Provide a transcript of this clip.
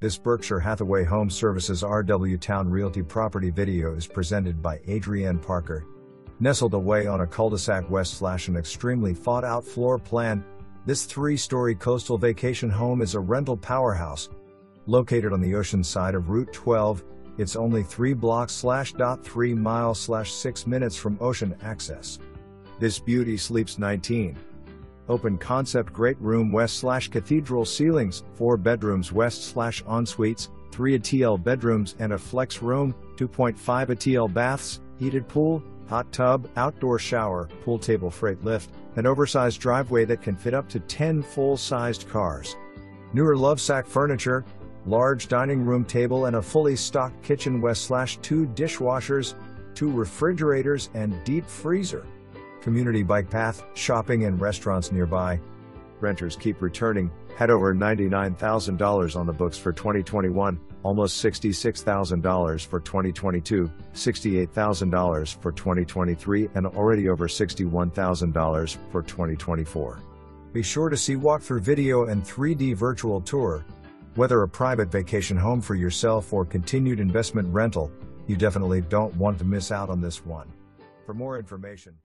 This Berkshire Hathaway HomeServices RW Towne Realty property video is presented by Adrienne Parker. Nestled away on a cul-de-sac west / an extremely thought-out floor plan, this 3-story coastal vacation home is a rental powerhouse. Located on the ocean side of Route 12, it's only 3 blocks / 3 miles / 6 minutes from ocean access. This beauty sleeps 19. Open concept great room west / cathedral ceilings, 4 bedrooms west / ensuites, 3 addt'l bedrooms and a flex room, 2.5 addt'l baths, heated pool, hot tub, outdoor shower, pool table freight lift, an oversized driveway that can fit up to 10 full-sized cars. Newer Lovesac furniture, large dining room table and a fully stocked kitchen west / 2 dishwashers, 2 refrigerators and deep freezer. Community bike path, shopping and restaurants nearby. Renters keep returning, had over $99,000 on the books for 2021, almost $66,000 for 2022, $68,000 for 2023 and already over $61,000 for 2024. Be sure to see walkthrough video and 3D virtual tour. Whether a private vacation home for yourself or continued investment rental, you definitely don't want to miss out on this one. For more information,